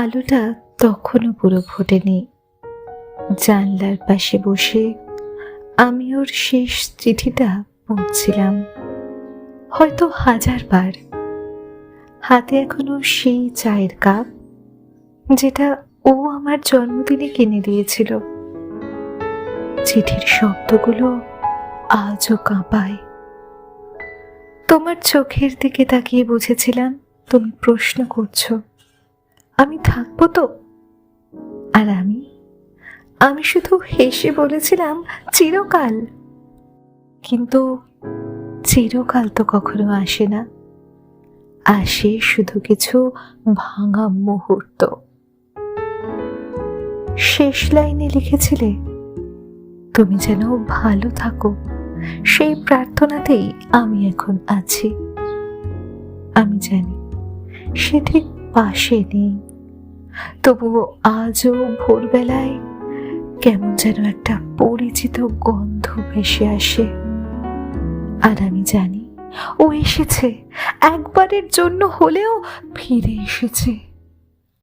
আলোটা তখনও পুরো ফোটেনি। জানলার পাশে বসে আমি ওর শেষ চিঠিটা পড়ছিলাম, হয়তো 1000 বার। হাতে এখনো সেই চায়ের কাপ যেটা ও আমার জন্মদিনে কিনে দিয়েছিল। চিঠির শব্দগুলো আজও কাঁপায়। তোমার চোখের দিকে তাকিয়ে বুঝেছিলাম তুমি প্রশ্ন করছো, আমি থাকবো তো? আর আমি শুধু হেসে বলেছিলাম, চিরকাল। কিন্তু চিরকাল তো কখনো আসে না, আসে শুধু কিছু ভাঙা মুহূর্ত। শেষ লাইনে লিখেছিলে, তুমি যেন ভালো থাকো, সেই প্রার্থনাতেই আমি এখন আছি। আমি জানি সে ঠিক পাশে নেই, তবুও আজও ভোরবেলায় কেমন যেন একটা পরিচিত গন্ধ ভেসে আসে। আর আমি জানি ও এসেছে, একবারের জন্য হলেও ফিরে এসেছে।